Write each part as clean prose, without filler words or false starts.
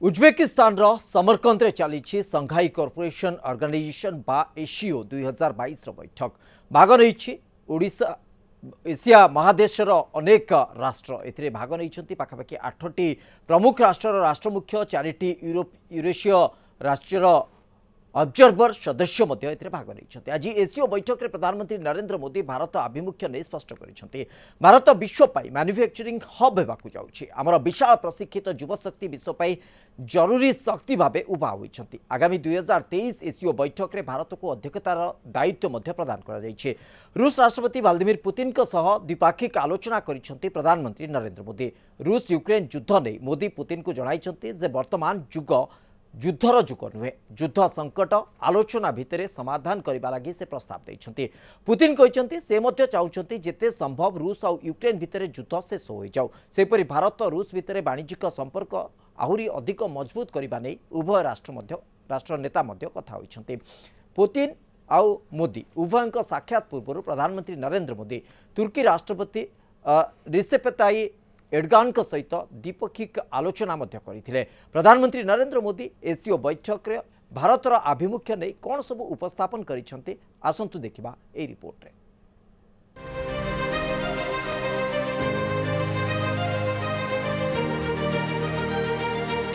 Uzbekistan Samarkand रे चली संघाई corporation organisation बा एशियो 2022 बैठक भाग नहीं ओडिशा एशिया महादेशर अनेक राष्ट्र ए भाग नहीं पाखापाखि 8टी प्रमुख राष्ट्र राष्ट्रमुख्य 4टी यूरोपीय राष्ट्र ऑब्जर्वर सदस्य भाग नहीं। आज एसीओ बैठक में प्रधानमंत्री नरेंद्र मोदी भारत आभिमुख्य नहीं स्पष्ट कर भारत विश्वपाई मैन्युफैक्चरिंग हब होगाकू जाउछि। आमर विशाल प्रशिक्षित युवशक्ति विश्वपाई जरूरी शक्ति भाव उभा होइछन्ति। आगामी 2023 एसीओ बैठक में भारत को अध्यक्षतार दायित्व प्रदान कर रूस राष्ट्रपति व्लादिमीर पुतिन द्विपाक्षिक आलोचना करिसेंति प्रधानमंत्री नरेंद्र मोदी। रूस यूक्रेन युद्ध नहीं मोदी पुतिन को जणाइछन्ति जे वर्तमान युग युद्धर जुग नुहे युद्ध संकट आलोचना भितर समाधान करने लगी से प्रस्ताव देइछन्ति। पुतिन कहते से मध्य चाहते जिते संभव रूस और यूक्रेन भितर युद्ध शेष हो जाऊ। सेपरि भारत रूस भितर वाणिज्यिक संपर्क आहुरी अधिक मजबूत करने नहीं उभय राष्ट्र नेता कथा होइछन्ति। पुतिन आउ मोदी उभय साक्षात पूर्व प्रधानमंत्री नरेंद्र मोदी तुर्की राष्ट्रपति रिसेप तायिप एर्डोगान सहित द्विपाक्षिक आलोचना करते। प्रधानमंत्री नरेंद्र मोदी एसीओ बैठक रे भारतर आभिमुख्य नहीं कौन सब उपस्थापन करिसेंति आसंतु देखिबा ए रिपोर्ट रे।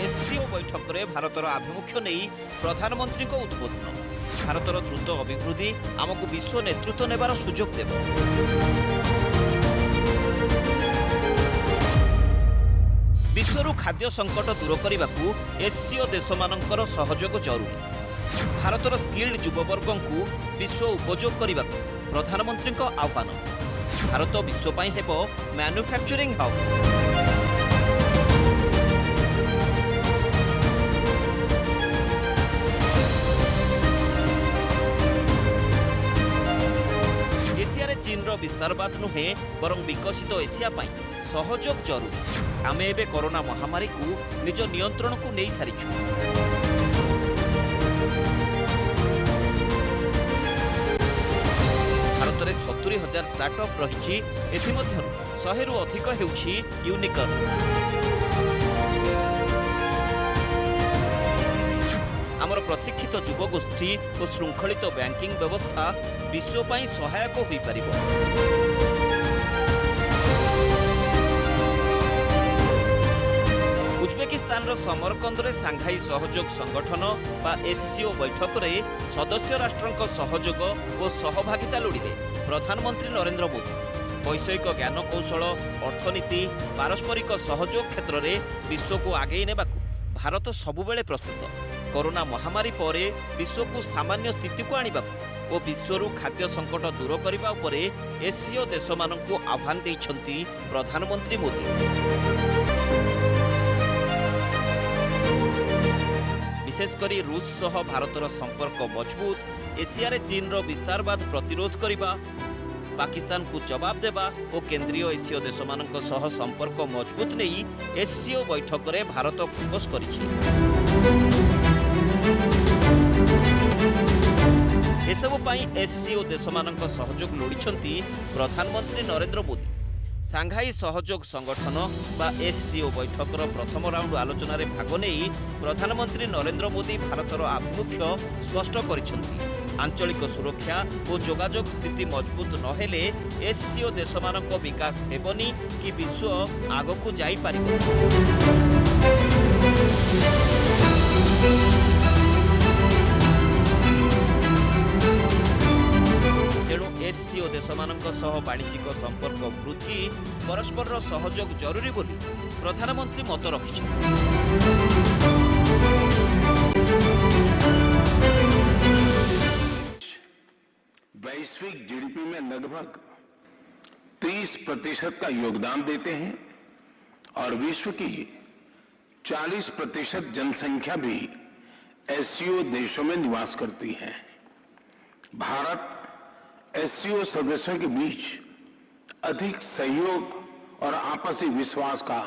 एसीओ बैठक रे भारतर आभिमुख्य नहीं प्रधानमंत्री को उद्बोधन। भारतर द्रुत अभिवृद्धि आमको विश्व नेतृत्व नेबार सुजोग देव। विश्वर खाद्य संकट दूर करने को एसीओ देश मानकर सहयोग जरूरी। भारतर स्किल्ड युववर्ग को विश्व उपयोग करने को प्रधानमंत्री आह्वान। भारत विश्वपाई हेब मैन्युफैक्चरिंग हब। एशिया चीन विस्तारवाद नुहे बरं विकसित एशिया सहयोग जरूरी। आमे एबे कोरोना महामारी को निज नियंत्रण को नहीं सारिछु। भारत में 70,000 स्टार्टअप रही। एथिमध्यरु 100 रु अधिक हेउछि यूनिकॉर्न। आमर प्रशिक्षित युवगोष्ठी और श्रृंखलित बैंकिंग व्यवस्था विश्वपाई सहायक होई परिबो। उज्बेकिस्तान समरकंद रे सांघाई सहयोग संगठन बा एससीओ बैठक रे सदस्य राष्ट्रंक सहयोग और सहभागिता लोड़िले प्रधानमंत्री नरेंद्र मोदी। वैषयिक ज्ञान कौशल अर्थनीति पारस्परिक सहयोग क्षेत्र में विश्व को आगे नेबाकू भारत सबुबेले प्रस्तुत। कोरोना महामारी परे विश्व को सामान्य स्थिति को आनिबाकू और विश्वर खाद्य संकट दूर करने उपरे एसीओ देश मानकू आह्वान देइछन्ति प्रधानमंत्री मोदी। विशेषकर रूस सह भारतर संपर्क मजबूत, एशिया रे चीन रो विस्तारवाद प्रतिरोध करने, पाकिस्तान को जवाब देवा और केंद्रीय एसीय देश मानक सह संपर्क मजबूत नहीं एसीओ बैठक रे भारत फोकस करिछि। एसबु पाई एसीओ देश मानक सहयोग लोड़िछन्ति प्रधानमंत्री नरेंद्र मोदी। सांघाई सहयोग संगठन बा एससीओ बैठकर प्रथम राउंड आलोचना रे भाग नहीं प्रधानमंत्री नरेंद्र मोदी भारतर आभिमुख्य स्पष्ट करिसेंति। आंचलिक सुरक्षा और जोगाजोग स्थिति मजबूत नहेले एससीओ देश मानक विकास हेबनी कि विश्व आगकू जाई पारिबो। तेणु एससीओ देश मानक सह वाणिज्यिक संपर्क वृद्धि परस्पर सहयोग जरूरी बोली प्रधानमंत्री मत रखिछन्ति। वैश्विक जीडीपी में लगभग 30% का योगदान देते हैं और विश्व की 40% जनसंख्या भी एससीओ देशों में निवास करती है। भारत एससीओ सदस्यों के बीच अधिक सहयोग और आपसी विश्वास का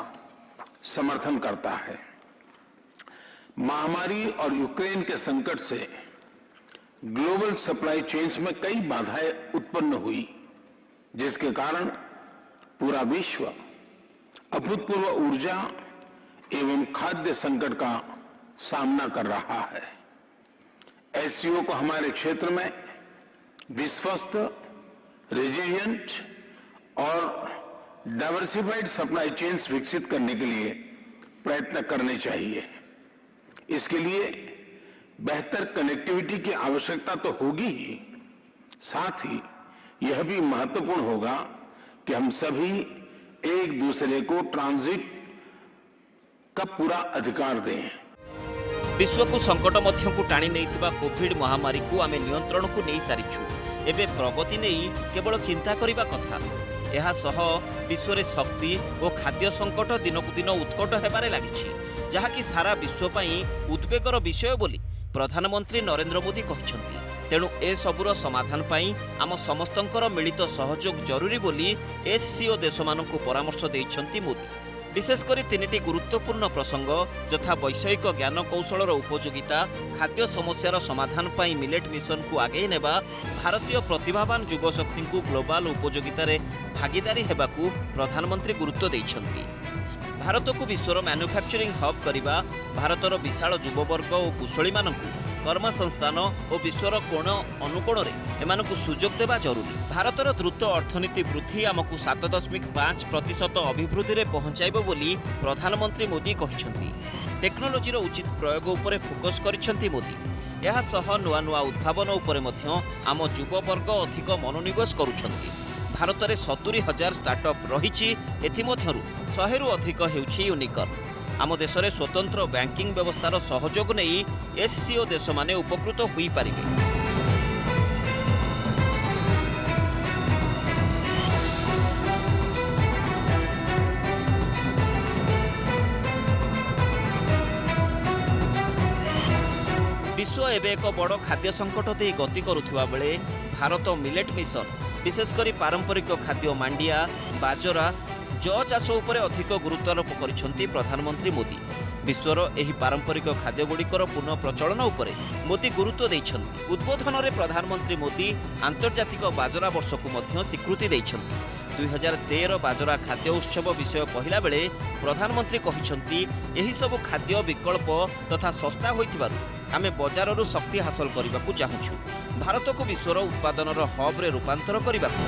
समर्थन करता है। महामारी और यूक्रेन के संकट से ग्लोबल सप्लाई चेन्स में कई बाधाएं उत्पन्न हुई, जिसके कारण पूरा विश्व अभूतपूर्व ऊर्जा एवं खाद्य संकट का सामना कर रहा है। एससीओ को हमारे क्षेत्र में विश्वस्त, रेजिलिएंट और डाइवर्सिफाइड सप्लाई चेन्स विकसित करने के लिए प्रयत्न करने चाहिए। इसके लिए बेहतर कनेक्टिविटी की आवश्यकता तो होगी ही, साथ ही यह भी महत्वपूर्ण होगा कि हम सभी एक दूसरे को ट्रांजिट का पूरा अधिकार दें। विश्व को संकट मध्य को टाणी नहीं कोविड महामारी को आमे नियंत्रण को नहीं सारिछु। एबे प्रगति नहीं केवल चिंता करिबा कथा। एहा सह विश्व रे शक्ति और खाद्य संकट दिनकु दिन उत्कट हेबारे लागिछि, जहाकी सारा विश्व पई उद्वेगर विषय बोली प्रधानमंत्री नरेंद्र मोदी कहिसंती। तेणु ए सबुर समाधान पाई आम समस्तंकर मिलित सहयोग जरूरी बोली एससीओ देशमानंकु परामर्श देइछंती मोदी। विशेषकर तीनिटी गुरुत्वपूर्ण प्रसंग यथा वैषयिक ज्ञान कौशलर उपयोगिता, खाद्य समस्यार समाधान पाई मिलेट मिशन को आगे नेबा, भारतीय प्रतिभावान युवशक्ति को ग्लोबाल उपयोगितार भागीदारी हेबाकू प्रधानमंत्री गुरुत्व देइछंती। भारत को विश्वर मैन्युफैक्चरिंग हब करिबा, भारतर विशाल युववर्ग और कुशली मानकू कर्मसंस्थान और विश्वर कोण अनुकोण एमानकु सुजोग देवा जरूरी। भारतर द्रुत अर्थनीति वृद्धि आमकु 7.5% अभिवृद्धि रे पहुंचाइबो बोली प्रधानमंत्री मोदी कहिसंती। टेक्नोलोजीर उचित प्रयोग उपरे फोकस करिसंती मोदी। एहा सह नुआ नुआ उद्भावन उपरे मध्य आम युववर्ग अधिक मनोनिवेश करुछंती। भारत में 70,000 स्टार्टअप रही, एथिमध्यरु 100 रु अधिक हेउछि यूनिकॉर्न। आम देश में स्वतंत्र बैंकिंग व्यवस्थार सहयोग नहीं एससीओ देश माने उपकृत होई पारिबे। विश्व एबे एक बड़ खाद्य संकट दे गति करुथिबा बेले भारत मिलेट मिशन विशेषकर पारंपरिक खाद्य मांडिया, बाजरा, जौ चाष उपरे अधिक गुरुत्वारोप करिसंती प्रधानमंत्री मोदी। विश्वर एही पारंपरिक खाद्यगुड़िकर पुनः प्रचलन उपरे मोदी गुरुत्व देइछंती। उद्बोधन रे प्रधानमंत्री मोदी आंतर्जातिक बाजरा वर्ष को मध्य स्वीकृति देइछंती। 2013 बाजरा खाद्य उत्सव विषय कहिला बेले प्रधानमंत्री कहिसंती एही सब खाद्य विकल्प तथा सस्ता होइतिबारु आमे बजाररु शक्ति हासिल करबाकू चाहुछु। भारत को विश्वर उत्पादनर हब रे रूपांतर करबाकू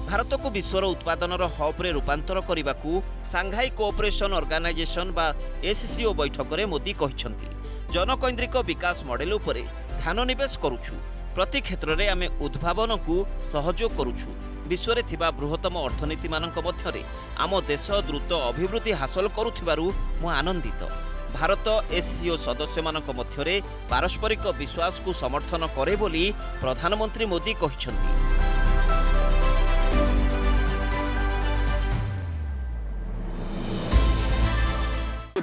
भारत को विश्वर उत्पादनर हब रे रूपांतर करबाकू सांघाई कोऑपरेशन ऑर्गेनाइजेशन बा एससीओ बैठक रे मोदी कहिसंती। जनकैंद्रिक विकास मॉडल उपरे ध्यान निवेश करूछु। प्रति क्षेत्र रे आमे उद्भावन को सहयोग करूछु। विश्व रे थिबा बृहत्तम अर्थनीति मानक मध्यरे आम देश द्रुत अभिवृद्धि हासिल करुथिबारु मु आनंदित। भारत एससीओ सदस्य मानक मध्यरे पारस्परिक विश्वास को समर्थन करे बोली प्रधानमंत्री मोदी कहिसंती।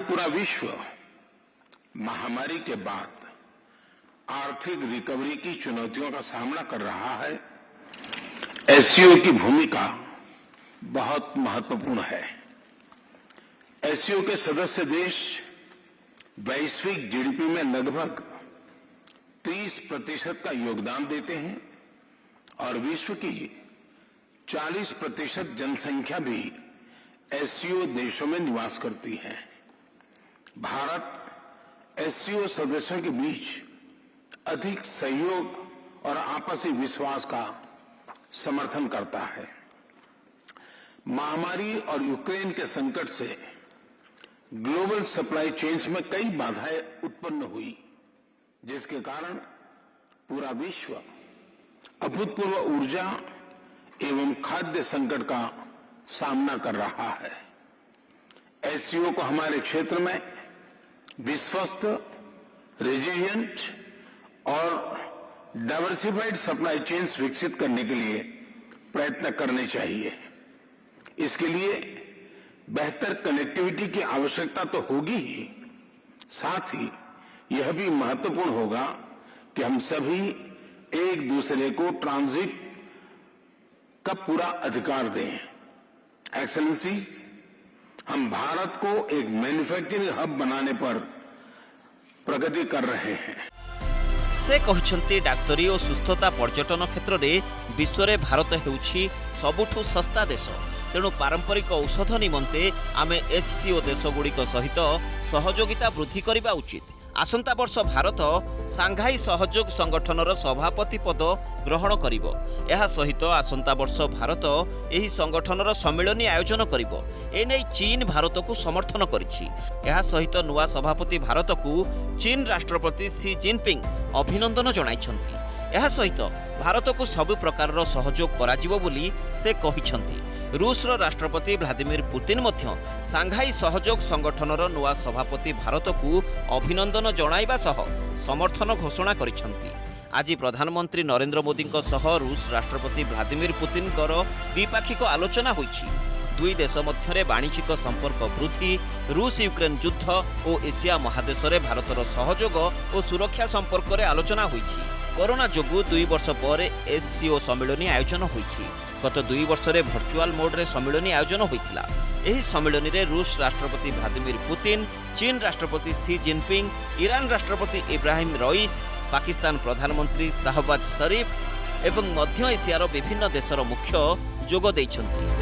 पूरा विश्व महामारी के बाद आर्थिक रिकवरी की चुनौतियों का सामना कर रहा है। एससीओ की भूमिका बहुत महत्वपूर्ण है। एससीओ के सदस्य देश वैश्विक जीडीपी में लगभग 30% का योगदान देते हैं और विश्व की 40% जनसंख्या भी एससीओ देशों में निवास करती है। भारत एससीओ सदस्यों के बीच अधिक सहयोग और आपसी विश्वास का समर्थन करता है। महामारी और यूक्रेन के संकट से ग्लोबल सप्लाई चेन्स में कई बाधाएं उत्पन्न हुई, जिसके कारण पूरा विश्व अभूतपूर्व ऊर्जा एवं खाद्य संकट का सामना कर रहा है। एससीओ को हमारे क्षेत्र में विश्वस्त, रेजिलिएंट और डाइवर्सिफाइड सप्लाई चेन्स विकसित करने के लिए प्रयत्न करने चाहिए। इसके लिए बेहतर कनेक्टिविटी की आवश्यकता तो होगी ही, साथ ही यह भी महत्वपूर्ण होगा कि हम सभी एक दूसरे को ट्रांजिट का पूरा अधिकार दें। एक्सेलेंसी, हम भारत को एक मैन्युफैक्चरिंग हब बनाने पर प्रगति कर रहे हैं। से कहते डाक्तरी और सुस्थता पर्यटन क्षेत्र में विश्व में भारत हेउछि सबुठु सस्ता देश। तेणु पारंपरिक औषध निमंते आमे एससीओ देशगुड़िक सहित सहयोगिता वृद्धि करने उचित। आसंता वर्ष भारत सांघाई सहयोग संगठनर सभापति पद ग्रहण करिबो। एहा सहित आसंता वर्ष भारत एही संगठनर सम्मेलन आयोजन करिबो। एनै चीन भारत को समर्थन करिछि। एहा सहित नुआ सभापति भारत को चीन राष्ट्रपति सी जिनपिंग अभिनंदन जणाइछन्ति। एहा सहित भारत को सब प्रकार सहयोग कराजिबो बोली से कहिछन्ति। रूसर राष्ट्रपति व्लादिमीर पुतिन मध्य सांघाई सहयोग संगठनर नुआ सभापति भारत को अभिनंदन जणाइबा सह समर्थन घोषणा करिछन्ति। आज प्रधानमंत्री नरेंद्र मोदी रूस राष्ट्रपति व्लादिमीर पुतिन द्विपाक्षिक आलोचना होइछि। दुई देश मध्य वाणिज्यिक संपर्क वृद्धि, रूस यूक्रेन युद्ध और एशिया महादेश में भारतर सहयोग और सुरक्षा संपर्क में आलोचना होइछि। कोरोना जोगु 2 वर्ष पर एससीओ सम्मेलन आयोजन होइछि। गत 2 वर्ष में भर्चुआल मोड्रे सम्मेलन आयोजन होइतिला। एही सम्मेलन में रूस राष्ट्रपति व्लादिमीर पुतिन, चीन राष्ट्रपति सी जिनपिंग, ईरान राष्ट्रपति इब्राहिम रईस, पाकिस्तान प्रधानमंत्री शाहबाज शरीफ एवं मध्य एशियार विभिन्न देशर मुख्य जोग दैछन्ति।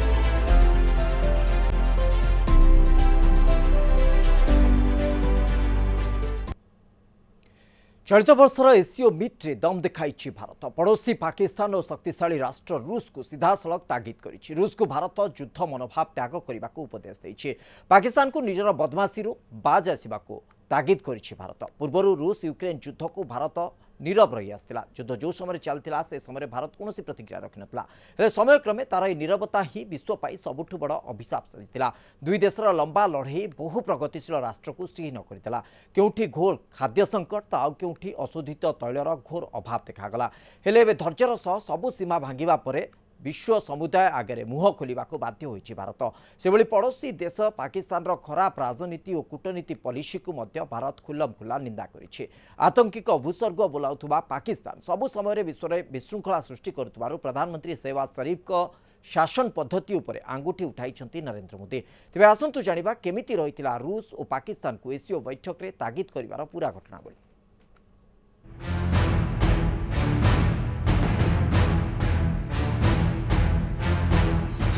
चलित वर्षर एसीओ मीट्रे दम देखाई भारत। पड़ोसी पाकिस्तान और शक्तिशाली राष्ट्र रूस को सीधासलख तागिद करिछि। रूस को भारत युद्ध मनोभाव त्याग करने को उपदेश देइछि। पाकिस्तान को निजर बदमाशी बाज आसवाक तागिद करिछि भारत। पूर्व रूस यूक्रेन युद्ध को भारत नीरव रही आसला। युद्ध जो समय चलता से समय भारत कौन प्रतिक्रिया रखि ना। समय क्रमे तार नीरवता ही विश्वपाई सबुठ बड़ अभिशाप साजिता। दुई देशर लंबा लड़ई बहु प्रगतिशील राष्ट्र को श्रीहीन करता। केउठी घोर खाद्य संकट तो आउ केउठी अशोधित तैलर घोर अभाव देखागला। हेले एबे धैर्यर सह सबु सीमा भांगिबा परे विश्व समुदाय आगे मुह खोलने को बाध्य होइछि भारत। सेभली पड़ोसी देश पाकिस्तान खराब राजनीति और कूटनीति पॉलिसी को मध्य भारत खुल्लम खुल्ला निंदा करिछि। आतंकिक भूस्वर्ग बोलाउथुबा पाकिस्तान सबु समय विश्व में विशृंखला सृष्टि करुथुबारु प्रधानमंत्री शहबाज शरीफ को शासन पद्धति उपरे आंगुठी उठाइछन्ति नरेंद्र मोदी। तेबे आसंतु जानिबा केमिति रहितिला रूस और पाकिस्तान को एसीओ बैठक रे तागिद करिवार पूरा घटनावली।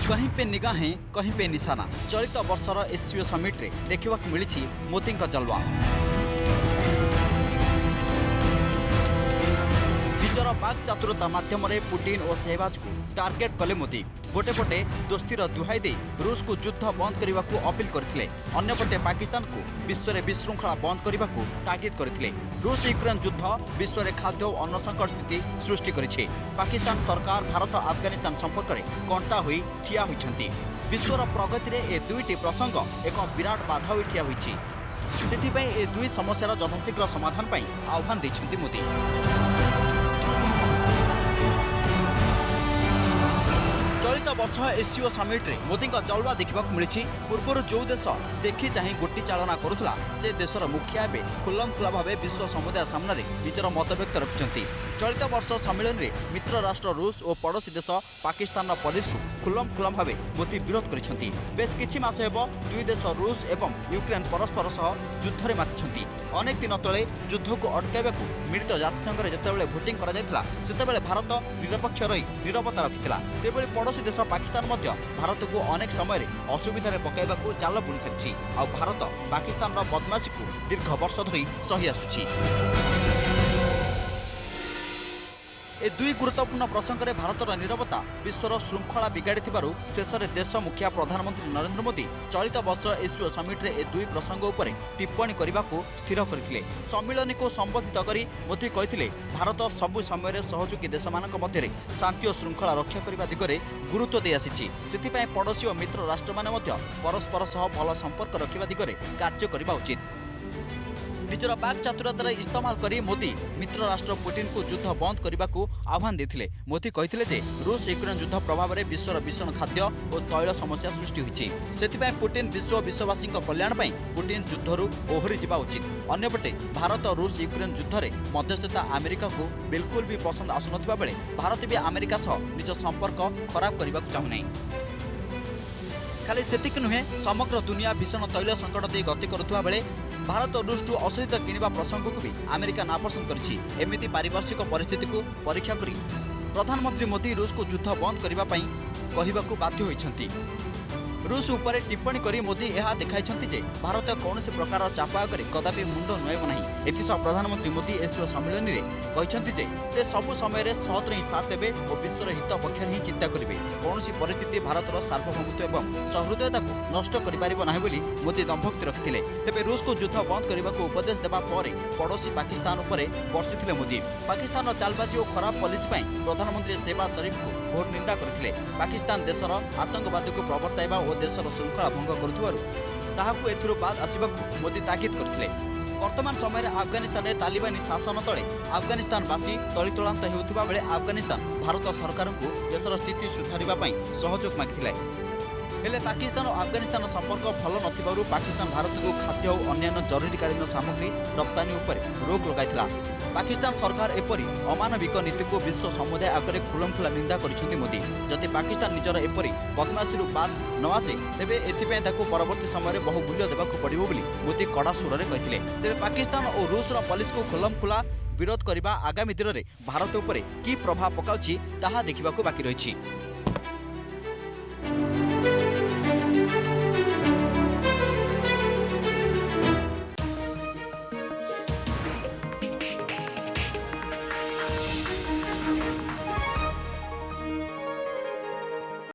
कहीं पे निगाहें कहीं पे निशाना। चलित वर्षर एससीओ समिट रे देखा मिली मोदी जलवा। निजर बाक चातुरता माध्यम पुटिन और शहबाज को टार्गेट कले मोदी। गोटे पटे दोस्तीर दुहाई दे रूस को युद्ध बंद करने को अपील करथिले, अन्यपटे पाकिस्तान को विश्व में विशृंखला बंद करने को तागिद करथिले। रूस यूक्रेन युद्ध विश्व में खाद्य और अन्न संकट स्थिति सृष्टि करिछि। पाकिस्तान सरकार भारत अफगानिस्तान संपर्क में कंटा होई ठिया होइछन्ति। विश्वर प्रगति में ए दुईटी प्रसंग एक विराट बाधा होई ठिया होइछि। सेथिपई ए दुई समस्यार यथाशीघ्र समाधान पाई आह्वान दैछन्ति मोदी। चलित वर्ष एससीओ समिट रे मोदी जलवा देखा मिली। पूर्व जो देश देखी चाह गोटी चालना करुला से देशर मुखिया एवं खुल्लम खुला भाव विश्व समुदाय सामने निजर मत व्यक्त रखिंट। चलित वर्ष सम्मेलन में मित्र राष्ट्र रूस और पड़ोसी देश पाकिस्तान पुलिस को खुल्लम खुल्ला भाव मोदी विरोध करिसेंति। बेस किछि मास हेब दुई देश रूस एवं यूक्रेन परस्पर सह युद्ध में मातिछन्ति। अनेक दिन तले युद्ध को अटकाइबा मिलित जातिसंघ में जितेबाला भोटिंग कर भारत निरपेक्ष रही नीरवता रखिता। से पड़ोसी देश पाकिस्तान मध्य भारत को अनेक समय असुविधा पकाइबा जाल बुणी सारी। आ भारत पाकिस्तान बदमाशी को दीर्घ वर्ष धरी सही आसुछि। ए दुई गुरुत्वपूर्ण प्रसंग में भारतर नीरवता विश्वर श्रृंखला बिगाड़ी शेष में देश मुखिया प्रधानमंत्री नरेंद्र मोदी चलित वर्ष एससीओ समिट रे ए दुई प्रसंग उपर टिप्पणी करने को स्थिर करथिले। सम्मेलन को संबोधित करी मोदी कहिथिले भारत सबु समय सहयोगी देश मान मध्य शांति और श्रृंखला रक्षा करने दिगरे गुरुत्व दे आसिछि। सेथिपई पड़ोसी और मित्र राष्ट्र माने मध्य परस्पर सह भल संपर्क रखा दिगरे कार्य करने उचित। निजर बाक चातुरतार इस्तेमाल करी मोदी मित्र राष्ट्र पुटिन को युद्ध बंद करने को आह्वान देथिले। मोदी कहिथिले जे रूस यूक्रेन युद्ध प्रभाव में विश्वर भीषण खाद्य और तैल समस्या सृष्टि होइछि। सेथिपई पुटिन विश्ववासी कल्याण पई पुटिन युद्धरू ओहरी जिबा उचित। अन्यपटे भारत रूस यूक्रेन युद्ध में मध्यस्थता अमेरिका को बिल्कुल भी पसंद आसुनथिबा बेले भारत भी अमेरिका सह निज संपर्क खराब करने को चाहू नहीं। खाली सेतिक नुहे समग्र दुनिया भीषण तैल संकट दे गति करुवा बेले भारत रूस अशोधित किणवा प्रसंग को भी अमेरिका नापसंद करिछि। एमिति पारिपार्श्विक परिस्थिति को परीक्षा करी प्रधानमंत्री मोदी रूस को युद्ध बंद करने कहवाकू बाध्य होइछन्ति। रूस उपर टिप्पणी करी मोदी यह देखाइछन्ति जे भारत कौन प्रकार चापा आगे कदापि मुंड नुएब नहीं। एथिसह प्रधानमंत्री मोदी एससीओ सम्मेलन में कहते जे से सबु समय सहत ही साथ देवे और विश्वर हित पक्ष ही चिंता करेंगे। कौन परिस्थिति भारतर सार्वभौमत्व एवं सहृदयता को नष्ट कर बोली मोदी दंभोक्ति रखिते। तेज रूस को युद्ध बंद करने को उपदेश देवा पर पड़ोशी पाकिस्तान उपर बर्षिथिले मोदी। पाकिस्तान चालबाजी और खराब पॉलिसी प्रधानमंत्री शहबाज शरीफ को घोर निंदा करथिले। पाकिस्तान देशर आतंकवादी को प्रवर्ताइबा और देशर श्रृंखला भंग करुथिबारु ताहाकू एथिरु बाद आसिबाकू मोदी ताकीद करथिले। वर्तमान समय अफगानिस्तान में तालिबानी शासन तले अफगानिस्तानवासी तलितलांत हेउथिबा बेले अफगानिस्तान भारत सरकार को देशर स्थिति सुधारिबा पई सहयोग मागिथिले। हेले पाकिस्तान और अफगानिस्तान संपर्क भल नथिबारु पाकिस्तान भारत को खाद्य और अन्य जरूरीकालीन सामग्री रप्तानी उपर रोक लगाइथिला। पाकिस्तान सरकार एपरी अमानविक नीति को विश्व समुदाय आगे खुलमखुला निंदा करिसेंति मोदी। जदि पाकिस्तान निजर एपरी बदमाशी बाद न आसे तेबे एथिपे ताकू परवर्ती समय बहु मूल्य देबाकू पड़िबो बोली मोदी कड़ा सुर में कहथिले। तेबे पाकिस्तान और रूस पॉलिसी को खुलमखुला विरोध करने आगामी दिन में भारत उपर की प्रभाव पकाउछि ताहा देखिबाकू बाकी रहिछि।